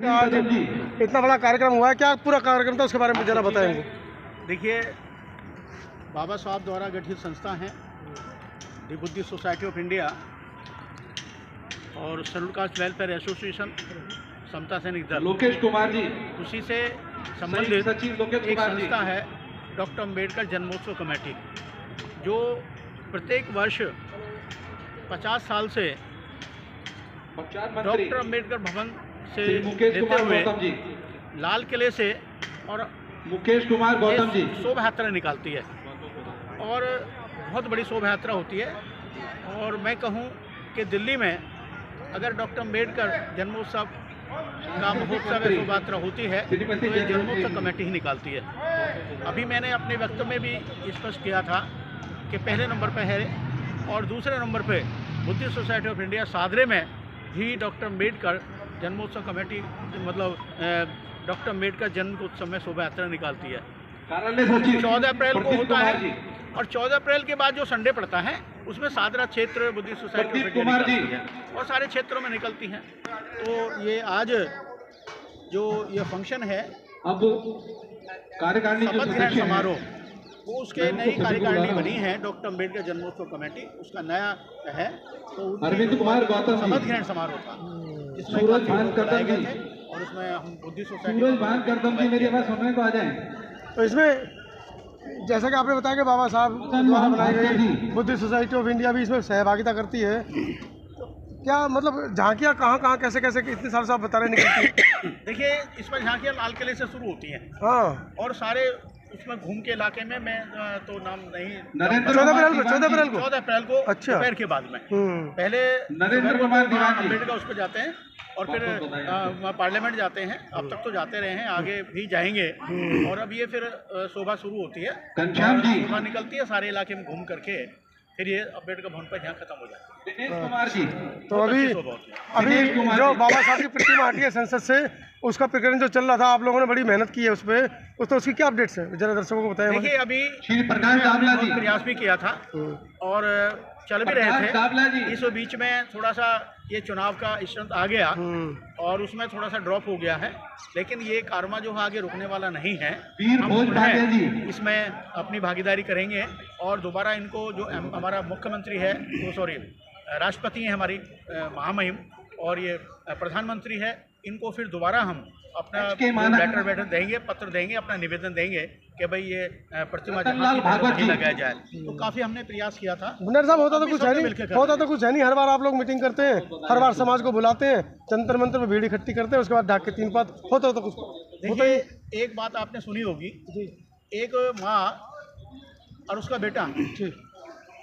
आज इतना बड़ा कार्यक्रम हुआ है, क्या पूरा कार्यक्रम था उसके बारे में जरा बताएंगे। देखिए, बाबा साहब द्वारा गठित संस्था है दी बुद्धिस्ट सोसाइटी ऑफ इंडिया और शेड्यूल कास्ट वेलफेयर एसोसिएशन समता सैनिक दल, लोकेश कुमार जी, उसी से संबंधित लोकेश एक कुमार जी संस्था है डॉक्टर अम्बेडकर जन्मोत्सव कमेटी, जो प्रत्येक वर्ष 50 साल से डॉक्टर अम्बेडकर भवन से लेते हुए लाल किले से और मुकेश कुमार गौतम जी शोभा यात्रा निकालती है और बहुत बड़ी शोभा यात्रा होती है। और मैं कहूँ कि दिल्ली में अगर डॉक्टर अम्बेडकर जन्मोत्सव का महोत्सव शोभा यात्रा होती है तो ये जन्मोत्सव कमेटी ही निकालती है। अभी मैंने अपने वक्तव्य में भी स्पष्ट किया था कि पहले नंबर पर है और दूसरे नंबर पे Buddhist society of India Sadre में भी डॉक्टर अम्बेडकर जन्मोत्सव कमेटी मतलब डॉक्टर अम्बेडकर जन्म उत्सव में शोभा यात्रा निकालती है। 14 अप्रैल को होता है और 14 अप्रैल के बाद जो संडे पड़ता है उसमें सादरा क्षेत्र बुद्धिस्ट सोसाइटी ऑफ इंडिया निकलती है और सारे क्षेत्रों में निकलती हैं। तो ये आज जो ये फंक्शन है अब कार्यकारिणी शपथ ग्रहण समारोह, वो उसके नई कार्यकारिणी बनी है डॉक्टर अम्बेडकर जन्मोत्सव कमेटी, उसका नया है। तो अरविंद कुमार गौतम शपथ ग्रहण समारोह था जिसमें सूरज भान करदम जी और उसमें हम बुद्धिस्ट सोसाइटी सूरज भान करदम जी मेरी आवाज सुनने को आ जाए। तो इसमें जैसा कि आपने बताया कि बाबा साहब द्वारा बनाई गई बुद्धिस्ट सोसाइटी ऑफ इंडिया भी इसमें सहभागिता करती है, तो क्या मतलब झांकियाँ कहाँ कहाँ कैसे कैसे इतने साल से आप बता रहे निकलती है? देखिए, इसमें झांकियाँ लाल किले से शुरू होती हैं। हाँ, और सारे उसमें घूम के इलाके में मैं तो नाम नहीं 14 अप्रैल को अच्छा दोपहर के बाद में पहले नरेंद्र कुमार अम्बेडकर उस पर जाते हैं और फिर पार्लियामेंट जाते हैं। अब तक तो जाते रहे हैं, आगे भी जाएंगे। और अब ये फिर शोभा शुरू होती है, शोभा निकलती है सारे इलाके में घूम करके, फिर ये अम्बेडकर भवन पर यहाँ खत्म हो जाती है। तो अभी जो बाबा साहब की प्रतिमा हटी है संसद से, उसका प्रकरण जो चल रहा था, आप लोगों ने बड़ी मेहनत की है उस पर, तो उसकी क्या अपडेट्स है जरा दर्शकों को बताएं। देखिए, अभी प्रयास भी किया था और चल भी रहे थे। इस बीच में थोड़ा सा ये चुनाव का स्टंट आ गया और उसमें थोड़ा सा ड्रॉप हो गया है, लेकिन ये कारवा जो आगे रुकने वाला नहीं है। हम इसमें अपनी भागीदारी करेंगे और दोबारा इनको जो हमारा मुख्यमंत्री है, राष्ट्रपति हैं हमारी महामहिम, और ये प्रधानमंत्री है, इनको फिर दोबारा हम अपना लेटर देंगे, पत्र देंगे, अपना निवेदन देंगे कि भाई ये प्रतिमा लगाया जाए। तो काफी हमने प्रयास किया था। भुन्नर साहब, होता तो कुछ है नहीं, हर बार आप लोग मीटिंग करते हैं, हर बार समाज को बुलाते हैं, जंतर मंतर में भीड़ इकट्ठी करते हैं, उसके बाद ढाक के 3 पात होता तो कुछ। देखिए, एक बात आपने सुनी होगी, एक माँ और उसका बेटा,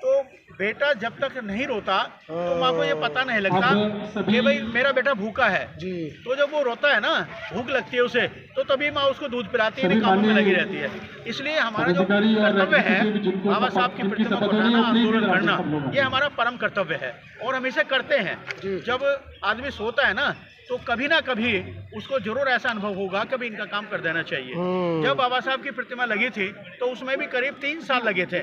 तो बेटा जब तक नहीं रोता तो माँ को ये पता नहीं लगता कि भाई मेरा बेटा भूखा है जी। तो जब वो रोता है ना, भूख लगती है उसे, तो तभी माँ उसको दूध पिलाती है, कामों में लगी रहती है। इसलिए हमारा जो कर्तव्य है बाबा साहब की प्रतिमा को हटाना, आंदोलन करना, ये हमारा परम कर्तव्य है और हम इसे करते हैं। जब आदमी सोता है ना, तो कभी ना कभी उसको जरूर ऐसा अनुभव होगा कभी इनका काम कर देना चाहिए। जब बाबा साहब की प्रतिमा लगी थी तो उसमें भी करीब 3 साल लगे थे,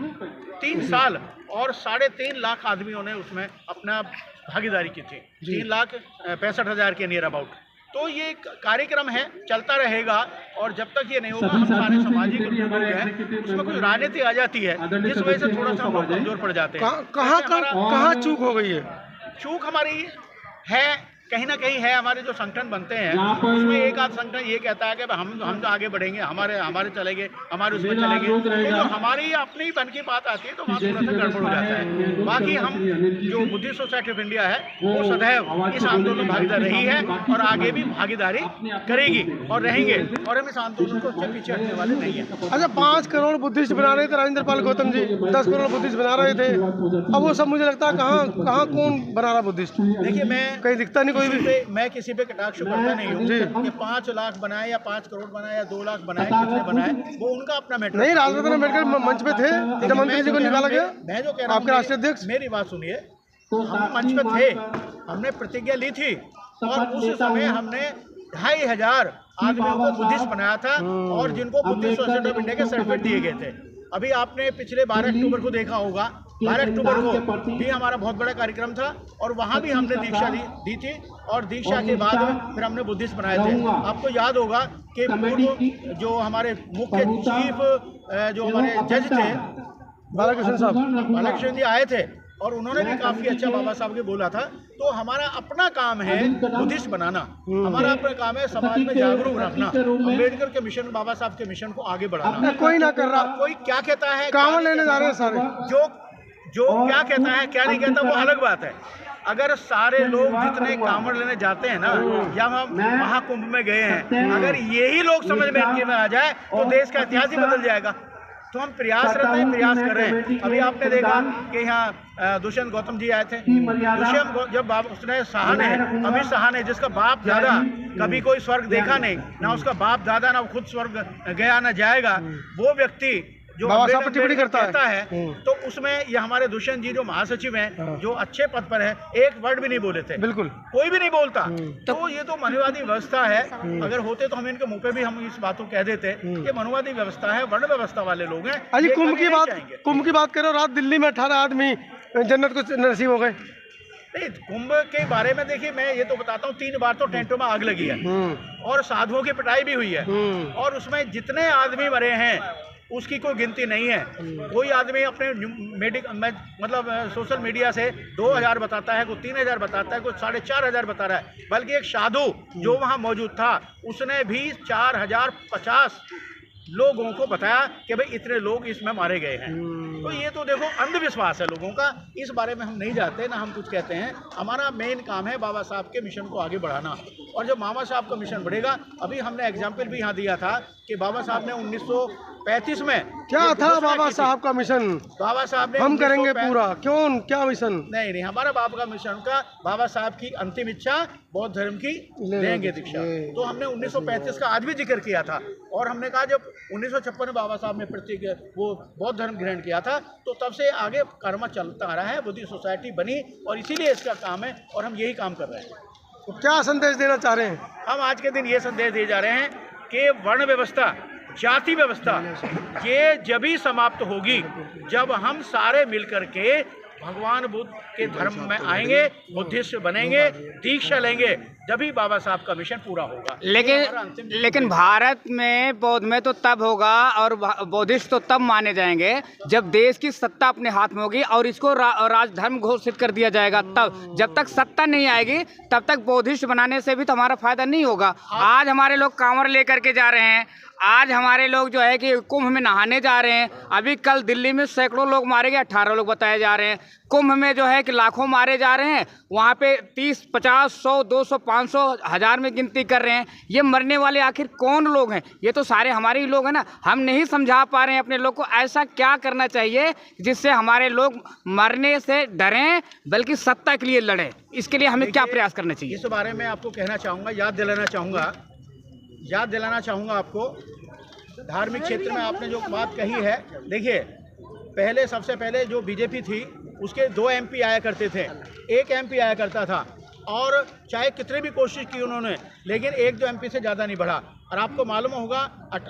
3 साल और 3.5 लाख आदमियों ने उसमें अपना भागीदारी की थी, 3,65,000 के नियर अबाउट। तो ये कार्यक्रम है, चलता रहेगा और जब तक ये नहीं होगा, हम सारे सामाजिक लोग हैं, उसमें कुछ राजनीति आ जाती है जिस वजह से थोड़ा सा हम कमजोर पड़ जाते हैं। कहाँ चूक हो गई है? चूक हमारी है कहीं ना कहीं है। हमारे जो संगठन बनते हैं उसमें एक आध संगठन ये कहता है कि हम तो आगे बढ़ेंगे, हमारे चलेंगे, हमारे उसमें चलेंगे, तो जो हमारी अपनी बन की बात आती है तो वहाँ थोड़ा सा गड़बड़ हो जाता है। बाकी हम जो बुद्धिस्ट सोसाइटी ऑफ इंडिया है वो सदैव इस आंदोलन में भागीदार रही है और आगे भी भागीदारी करेगी और रहेंगे, और हम इस आंदोलन को पीछे हटने वाले नहीं है। अच्छा, 5 करोड़ बुद्धिस्ट बना रहे थे राजेंद्र पाल गौतम जी, 10 करोड़ बुद्धिस्ट बना रहे थे, अब वो सब मुझे लगता है कहाँ कौन बना रहा बुद्धिस्ट? देखिए, मैं कहीं दिखता नहीं मैं किसी पे कटाक्ष करता नहीं हूँ कि 5 लाख बनाए या 5 करोड़ बनाए या 2 लाख बनाए, कितने बनाए, वो उनका अपना मैटर नहीं। राजरत्न अम्बेडकर मंच पे थे जब मंत्री जी को निकाला गया। मैं जो कह रहा हूँ, आपके राष्ट्रीय अध्यक्ष, मेरी बात सुनिए, हम मंच पे थे, हमने प्रतिज्ञा ली थी और उस समय हमने 2,500 आदमियों को बुद्धिस्ट बनाया था और जिनको बुद्धिस्ट सोसाइटी ऑफ इंडिया के सर्टिफिकेट दिए गए थे। अभी आपने पिछले 12 अक्टूबर को देखा होगा 12 अक्टूबर को भी हमारा बहुत बड़ा कार्यक्रम था और वहाँ भी हमने दीक्षा दी थी और दीक्षा के बाद फिर हमने बुद्धिस्ट बनाए थे। आपको याद होगा कि पूर्व जो हमारे मुख्य चीफ जो हमारे जज थे बालाकृष्ण जी आए थे और उन्होंने भी काफी अच्छा बाबा साहब के बोला था। तो हमारा अपना काम है बुद्धिस्ट बनाना, हमारा अपना काम है समाज में जागरूक रखना, अम्बेडकर के मिशन, बाबा साहब के मिशन को आगे बढ़ाना। कोई ना कर रहा, कोई क्या कहता है, कांवड़ लेने जा रहे हैं सारे, जो क्या कहता है क्या नहीं कहता वो अलग बात है। अगर सारे लोग जितने कांवड़ लेने जाते हैं ना, या हम महाकुंभ में गए हैं, अगर यही लोग समझ में आ जाए तो देश का इतिहास ही बदल जाएगा। तो हम प्रयासरत हैं, प्रयास कर रहे हैं। अभी आपने देखा कि यहाँ दुष्यंत गौतम जी आए थे। दुष्यंत जब उसने अमित शाह ने जिसका बाप दादा कभी कोई स्वर्ग देखा नहीं, ना उसका बाप दादा ना खुद स्वर्ग गया ना जाएगा, वो व्यक्ति जो बाबा साहब पर टिप्पणी करता है तो उसमें ये हमारे दुष्यंत जी जो महासचिव हैं, जो अच्छे पद पर है, एक वर्ड भी नहीं बोले थे, बिल्कुल कोई भी नहीं बोलता। तो ये तो मनुवादी व्यवस्था है। अगर होते तो हम इनके मुंह पे भी हम इस बात को कह देते कि मनुवादी व्यवस्था है, वर्ण व्यवस्था वाले लोग हैं। अजी कुंभ की बात करो, रात दिल्ली में 18 आदमी जन्नत को नसीब हो गए। नहीं, कुंभ के बारे में देखिए मैं ये तो बताता हूँ, 3 बार तो टेंटों में आग लगी है और साधुओं की पिटाई भी हुई है और उसमें जितने आदमी मरे हैं उसकी कोई गिनती नहीं है। कोई आदमी अपने मतलब सोशल मीडिया से 2000 बताता है, कोई 3000 बताता है, कोई 4500 बता रहा है, बल्कि एक साधु जो वहाँ मौजूद था उसने भी 4050 लोगों को बताया कि भाई इतने लोग इसमें मारे गए हैं। तो ये तो देखो अंधविश्वास है लोगों का, इस बारे में हम नहीं जाते ना हम कुछ कहते हैं। हमारा मेन काम है बाबा साहब के मिशन को आगे बढ़ाना, और जब बाबा साहब का मिशन बढ़ेगा, अभी हमने एग्जाम्पल भी यहाँ दिया था कि बाबा साहब ने 1935 में क्या था बाबा साहब का मिशन, बाबा साहब ने हम करेंगे पूरा, क्यों, क्या मिशन? नहीं, हमारा बाबा का मिशन का बाबा साहब की अंतिम इच्छा बौद्ध धर्म की लेंगे दीक्षा। तो हमने 1935 का आज भी जिक्र किया था और हमने कहा जब 1956 में बाबा साहब ने वो बौद्ध धर्म ग्रहण किया था, तो तब से आगे कर्म चलता आ रहा है, बुद्धिस्ट सोसाइटी बनी और इसीलिए इसका काम है और हम यही काम कर रहे हैं। तो क्या संदेश देना चाह रहे हैं? हम आज के दिन ये संदेश दे जा रहे हैं कि वर्ण व्यवस्था, जाति व्यवस्था ये जब ही समाप्त होगी जब हम सारे मिलकर के भगवान बुद्ध के धर्म में आएंगे, बुद्धिस्ट बनेंगे, दीक्षा लेंगे, जभी बाबा साहब का मिशन पूरा होगा। लेकिन भारत में बौद्ध में तो तब होगा और बौद्धिस्ट तो तब माने जाएंगे जब देश की सत्ता अपने हाथ में होगी और इसको राजधर्म घोषित कर दिया जाएगा। तब जब तक सत्ता नहीं आएगी तब तक बौद्धिस्ट बनाने से भी तो हमारा फायदा नहीं होगा। आज हमारे लोग कांवड़ लेकर के जा रहे हैं, आज हमारे लोग जो है कि कुंभ में नहाने जा रहे हैं। अभी कल दिल्ली में सैकड़ों लोग मारे गए, 18 लोग बताए जा रहे हैं। कुंभ में जो है कि लाखों मारे जा रहे हैं, वहाँ पे 30, 50, 100, 200, 500, 1000 में गिनती कर रहे हैं। ये मरने वाले आखिर कौन लोग हैं? ये तो सारे हमारे ही लोग हैं ना। हम नहीं समझा पा रहे हैं अपने लोग को ऐसा क्या करना चाहिए जिससे हमारे लोग मरने से डरें बल्कि सत्ता के लिए लड़ें। इसके लिए हमें क्या प्रयास करना चाहिए? इस बारे में आपको कहना चाहूँगा, याद दिलाना चाहूँगा आपको। धार्मिक क्षेत्र में आपने जो बात कही है, देखिए पहले सबसे पहले जो बीजेपी थी उसके 2 MP आया करते थे, 1 MP आया करता था और चाहे कितने भी कोशिश की उन्होंने, लेकिन 1-2 MP से ज़्यादा नहीं बढ़ा। और आपको मालूम होगा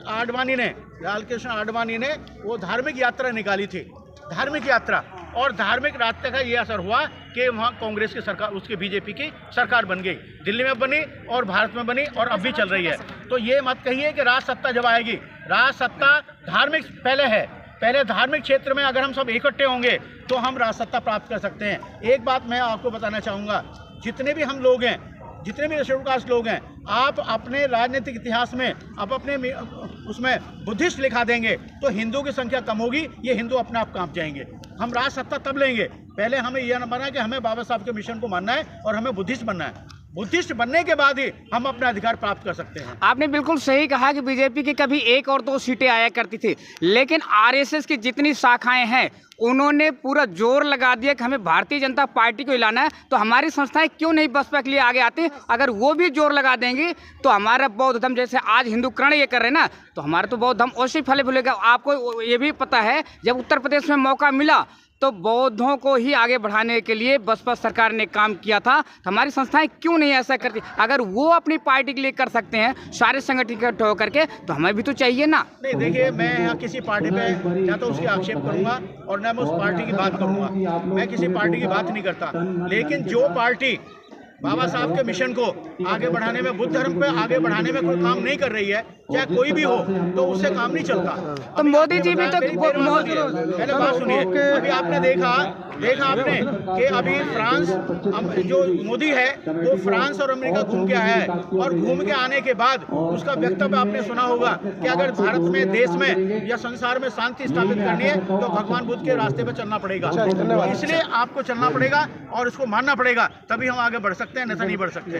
आडवाणी ने, लालकृष्ण आडवाणी ने वो धार्मिक यात्रा निकाली थी, धार्मिक यात्रा, और धार्मिक रास्ते का ये असर हुआ कि वहाँ कांग्रेस की सरकार, उसके बीजेपी की सरकार बन गई, दिल्ली में बनी और भारत में बनी और अब भी चल रही है। तो ये मत कहिए कि राज सत्ता जब आएगी, राज सत्ता धार्मिक पहले है, पहले धार्मिक क्षेत्र में अगर हम सब इकट्ठे होंगे तो हम राज सत्ता प्राप्त कर सकते हैं। एक बात मैं आपको बताना चाहूँगा, जितने भी हम लोग हैं, जितने भी शेड्यूल कास्ट लोग हैं, आप अपने राजनीतिक इतिहास में आप अपने उसमें बुद्धिस्ट लिखा देंगे तो हिंदू की संख्या कम होगी, ये हिंदू अपने आप कांप जाएंगे। हम राज सत्ता तब लेंगे, पहले हमें यह न बना कि हमें बाबा साहब के मिशन को मानना है और हमें बुद्धिस्ट बनना है। बुद्धिस्ट बनने के बाद ही हम अपना अधिकार प्राप्त कर सकते हैं। आपने बिल्कुल सही कहा कि बीजेपी की कभी 1 और 2 सीटें आया करती थी, लेकिन आरएसएस की जितनी शाखाएं हैं उन्होंने पूरा जोर लगा दिया कि हमें भारतीय जनता पार्टी को हिलाना है। तो हमारी संस्थाएं क्यों नहीं बसपा के लिए आगे आती? अगर वो भी जोर लगा देंगी तो हमारा बौद्ध धर्म, जैसे आज हिंदूकरण ये कर रहे हैं ना, तो हमारा तो बौद्ध धर्म अवश्य फले फूलेगा। आपको ये भी पता है जब उत्तर प्रदेश में मौका मिला तो बौद्धों को ही आगे बढ़ाने के लिए बसपा सरकार ने काम किया था। तो हमारी संस्थाएं क्यों नहीं ऐसा करती? अगर वो अपनी पार्टी के लिए कर सकते हैं सारे संगठन इकट्ठे होकर के, तो हमें भी तो चाहिए ना। नहीं देखिए, मैं यहाँ किसी पार्टी पे या तो उसकी आक्षेप करूंगा और न मैं उस पार्टी की बात करूंगा। मैं किसी पार्टी की बात नहीं करता, लेकिन जो पार्टी बाबा साहब के मिशन को आगे बढ़ाने में, बुद्ध धर्म पे आगे बढ़ाने में कोई काम नहीं कर रही है, चाहे कोई भी हो, तो उससे काम नहीं चलता। तो मोदी जी भी तो पहले बात सुनिए। अभी आपने देखा आपने कि अभी फ्रांस, जो मोदी है वो फ्रांस और अमेरिका घूम के आया है, और घूम के आने के बाद उसका वक्तव्य आपने सुना होगा कि अगर भारत में, देश में या संसार में शांति स्थापित करनी है तो भगवान बुद्ध के रास्ते पे चलना पड़ेगा। इसलिए आपको चलना पड़ेगा और इसको मानना पड़ेगा, तभी हम आगे बढ़ सकते हैं, नहीं तो नहीं बढ़ सकते।